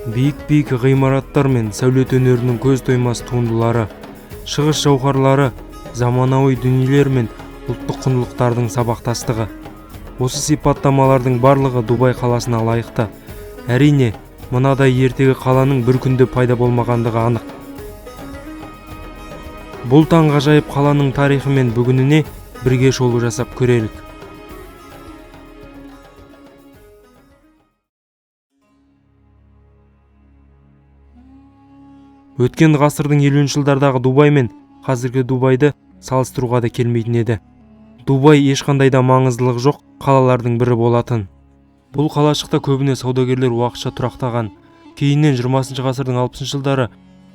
Биік ғимараттар мен сәулет өнерінің көз тоймас туындылары, шығыс жауһарлары, заманауи дүниелер мен ұлттық құндылықтардың сабақтастығы. Осы сипаттамалардың барлығы Дубай қаласына лайықты. Әрине, мынадай ертегі қаланың бір күнде пайда болмағандығы анық. Бұл таңғажайып қаланың тарихы мен бүгініне бірге шолу жасап көрелік. Өткен ғасырдың 50-ші жылдардағы Дубай мен қазіргі Дубайды салыстыруға да келмейтін еді. Дубай ешқандай да маңыздылығы жоқ қалалардың бірі болатын. Бұл қалашықта көбіне саудагерлер уақытша тұрақтаған. Кейіннен 20-шы ғасырдың 60-шы жылдары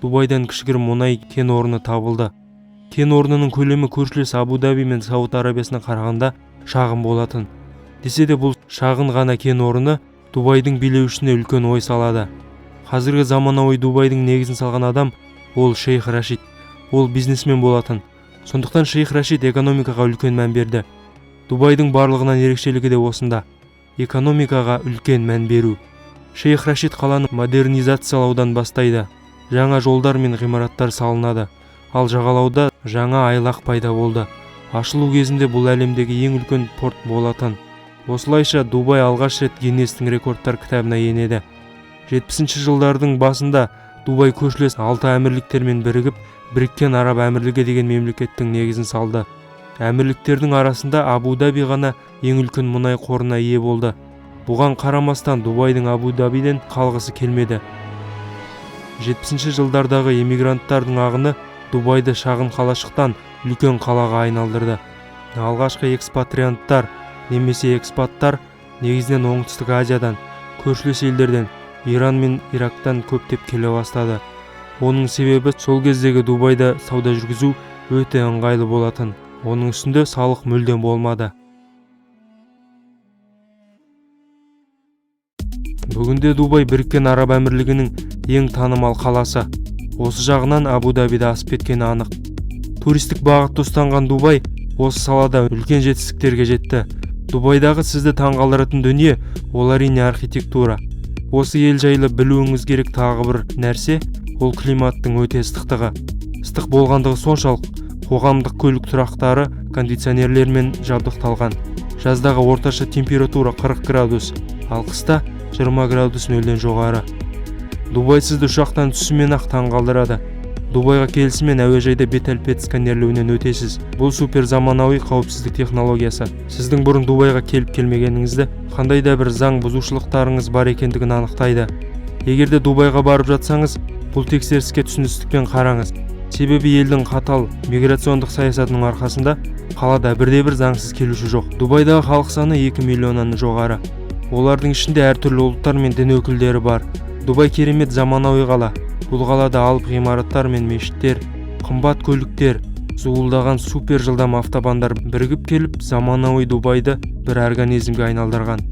Дубайдан кішігірім мұнай кен орны табылды. Кен орнының көлемі көршілес Абу-Даби мен Сауд Арабиясына қарағанда шағын болатын. Десе де бұл шағын ғана кен орны Дубайдың билеушісіне үлкен ой салады. Қазіргі заманауи Дубайдың негізін салған адам ол Шейх Рашид. Ол бизнесмен болатын. Сондықтан Шейх Рашид экономикаға үлкен мән берді. Дубайдың барлығынан ерекшелігі де осында. Экономикаға үлкен мән беру. Шейх Рашид қаланы модернизациялаудан бастайды. Жаңа жолдар мен ғимараттар салынады. Ал жағалауда жаңа айлақ пайда болды. Ашылу кезінде бұл әлемдегі ең үлкен порт болатын. Осылайша Дубай алғаш рет Гиннестің рекордтар кітабына енеді. 70-ші жылдардың басында Дубай көршілес 6 әмірліктермен бірігіп, Біріккен Араб Әмірлігі деген мемлекеттің негізін салды. Әмірліктердің арасында Абу-Даби ғана ең үлкен мұнай қорына ие болды. Бұған қарамастан Дубайдың Абу-Дабиден қалғысы келмеді. 70-ші жылдардағы эмигранттардың ағыны Дубайды шағын қалашықтан үлкен қалаға айналдырды. Алғашқы экспатрианттар немесе экспаттар негізінен Оңтүстік Азиядан, көршілес елдерден, Иран мен Ирактан көптеп келе бастады. Оның себебі сол кездегі Дубайда сауда жүргізу өте ыңғайлы болатын. Оның үстінде салық мүлдем болмады. Бүгінде Дубай Біріккен Араб Әмірлігінің ең танымал қаласы. Осы жағынан Абу-Дабида асып кеткені анық. Туристік бағытты ұстанған Дубай осы салада үлкен жетістіктерге жетті. Дубайдағы сізді таңғалдыратын дүние ол әрине архитектура. Осы ел жайлы білуіңіз керек тағы бір нәрсе, ол климаттың өте ыстықтығы. Ыстық болғандығы соншалық, қоғамдық көлік тұрақтары кондиционерлермен жабдықталған. Жаздағы орташа температура 40 градус, ал қыста 20 градус нөлден жоғары. Дубай сізді ұшақтан түсімен-ақ таңғалдырады. Дубайға келісімен әуежайда бет-әлпет сканерлеуінен өтесіз. Бұл супер заманауи қауіпсіздік технологиясы. Сіздің бұрын Дубайға келіп-келмегеніңізді, қандай да бір заң бұзушылықтарыңыз бар екендігін анықтайды. Егерде Дубайға барып жатсаңыз, бұл тексеріске түсіністікпен қараңыз. Себебі елдің қатал миграциондық саясатының арқасында қалада бірде-бір заңсыз келуші жоқ. Дубайдағы халық саны 2 миллионнан жоғары. Олардың ішінде әртүрлі ұлттар мен дін өкілдері бар. Дубай керемет заманауи қала. Бұл қалада алып ғимараттар мен мешіттер, қымбат көліктер, зуылдаған супер жылдам автобандар бірігіп келіп, заманауи Дубайды бір организмге айналдырған.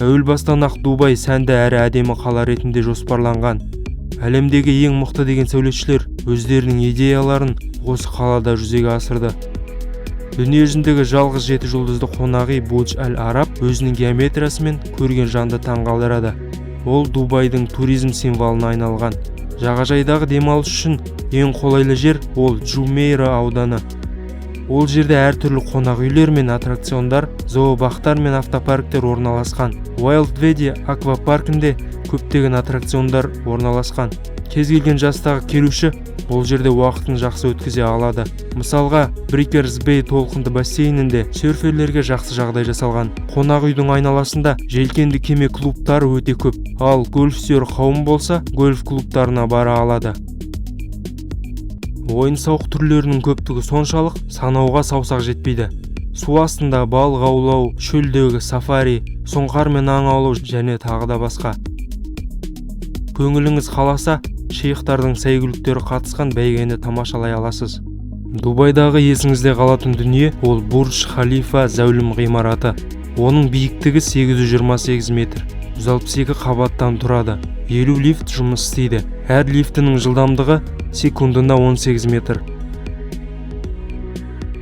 Әуел бастан-ақ Дубай сәнді әрі әдемі қала ретінде жоспарланған. Әлемдегі ең мықты деген сәулетшілер өздерінің идеяларын осы қалада жүзеге асырды. Дүние жүзіндегі жалғыз 7 жұлдызды қонақүй Бурдж Аль-Араб өзінің геометриясымен көрген жанды таңғалдырады. Ол Дубайдың туризм символына айналған. Жағажайдағы демалыс үшін ең қолайлы жер ол Джумейра ауданы. Ол жерде әртүрлі қонақ үйлер мен аттракциондар, зообақтар мен автопарктер орналасқан. Wild Valley аквапаркінде көптеген аттракциондар орналасқан. Кез келген жастағы келуші бұл жерде уақытын жақсы өткізе алады. Мысалға, Брикерс Бей толқынды бассейнінде серферлерге жақсы жағдай жасалған. Қонақ үйдің айналасында желкенді кеме клубтары өте көп. Ал гольфсүйер қауым болса, гольф клубтарына бара алады. Ойын-сауық түрлерінің көптігі соншалық, санауға саусақ жетпейді. Су астында балық аулау, шөлдегі сафари, сұңқар мен аң аулау және тағы да басқа. Көңіліңіз қаласа, шейхтардың сәйгүліктері қатысқан бәйгені тамашалай аласыз. Дубайдағы есіңізде қалатын дүние ол Бурдж Халифа зәулім ғимараты. Оның биіктігі 828 метр, 162 қабаттан тұрады. 50 лифт жұмыс істейді. Әр лифтінің жылдамдығы секундына 18 метр.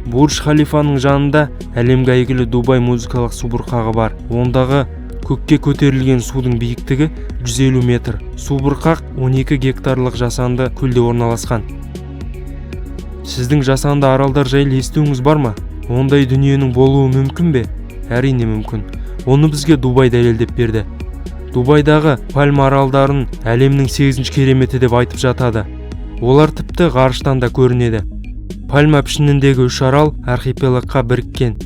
Бурдж Халифаның жанында әлемге әйгілі Дубай музыкалық субұрқағы бар. Ондағы Көкке көтерілген судың биіктігі 150 метр. Субұрқақ 12 гектарлық жасанды көлде орналасқан. Сіздің жасанды аралдар жайлы естуіңіз бар ма? Ондай дүниенің болуы мүмкін бе? Әрине мүмкін. Оны бізге Дубай дәлелдеп берді. Дубайдағы Пальма аралдарын әлемнің 8-ші кереметі деп айтып жатады. Олар тіпті ғарыштан да көрінеді. Пальма пішініндегі 3 арал архипелагқа біріккен.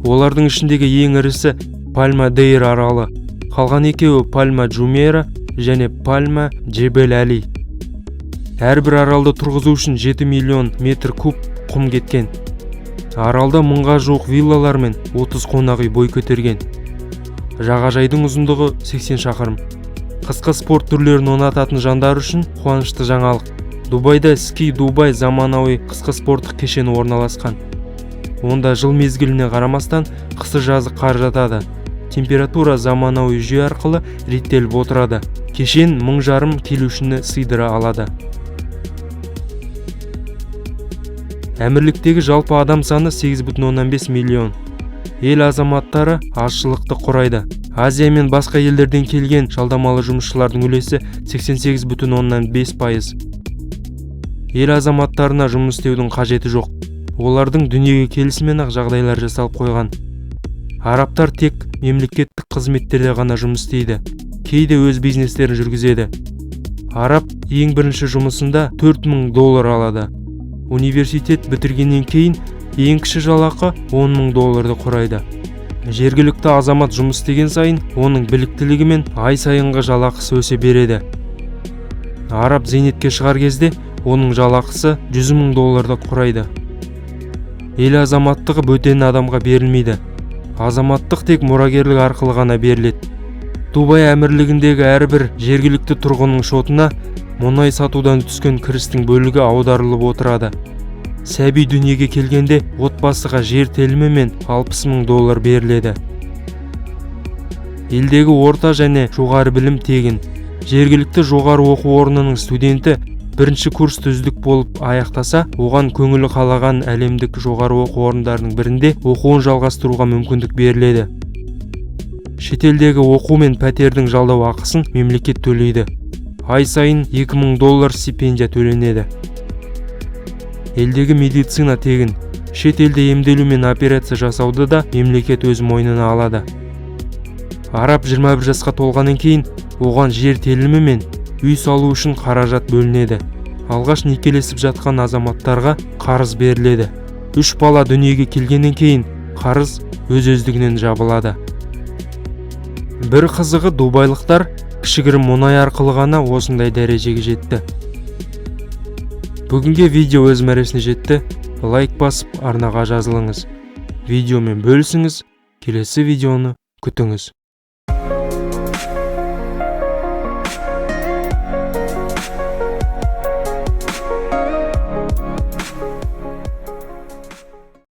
Олардың ішіндегі ең ірісі Пальма Дейр аралы. Қалған екеуі Пальма Джумейра және Пальма Джебел Али. Әрбір аралды тұрғызу үшін 7 миллион метр куб құм кеткен. Аралда 1000-ға жуық виллалар мен 30 қонақ үй бой көтерген. Жағажайдың ұзындығы 80 шақырым. Қысқы спорт түрлерін ұнататын жандар үшін қуанышты жаңалық. Дубайда Ski Dubai заманауи қысқы спорттық кешені орналасқан. Онда жыл мезгіліне қарамастан қысы-жазы қар жатады. Температура заманауи жүйе арқылы реттеліп отырады. Кешен 1500 келушіні сыйдыра алады. Әмірліктегі жалпы адам саны 8,5 миллион. Ел азаматтары азшылықты құрайды. Азия мен басқа елдерден келген жалдамалы жұмысшылардың үлесі 88,5%. Ел азаматтарына жұмыс істеудің қажеті жоқ. Олардың дүниеге келісімен-ақ жағдайлар жасалып қойған. Арабтар тек мемлекеттік қызметтерде ғана жұмыс істейді. Кейде өз бизнестерін жүргізеді. Араб ең бірінші жұмысында $4000 алады. Университет бітіргеннен кейін ең кіші жалақы $10,000 құрайды. Жергілікті азамат жұмыс істеген сайын оның біліктілігі мен ай сайынғы жалақысы өсе береді. Араб зейнетке шығар кезде оның жалақысы $100,000 құрайды. Ел азаматтығы бөтен адамға берілмейді. Азаматтық тек мұрагерлік арқылы ғана беріледі. Дубай әмірлігіндегі әрбір жергілікті тұрғынның шотына мұнай сатудан түскен кірістің бөлігі аударылып отырады. Сәби дүниеге келгенде отбасыға жер телімі мен $60,000 беріледі. Елдегі орта және жоғары білім тегін. Жергілікті жоғары оқу орнының студенті бірінші курсты үздік болып аяқтаса, оған көңілі қалаған әлемдік жоғары оқу орындарының бірінде оқуын жалғастыруға мүмкіндік беріледі. Шетелдегі оқу мен пәтердің жалдау ақысын мемлекет төлейді. Ай сайын $2,000 стипендия төленеді. Елдегі медицина тегін. Шет елде емделу мен операция жасауды да мемлекет өз мойнына алады. Араб 21 жасқа толғаннан кейін оған жер телімі мен үй салу үшін қаражат бөлінеді. Алғаш некелесіп жатқан азаматтарға қарыз беріледі. 3 бала дүниеге келгеннен кейін қарыз өз-өздігінен жабылады. Бір қызығы дубайлықтар кішігірім мұнай арқылы ғана осындай дәрежеге жетті. Бүгінге видео өз мәресіне жетті. Лайк басып арнаға жазылыңыз. Видеомен бөлісіңіз. Келесі видеоны күтіңіз.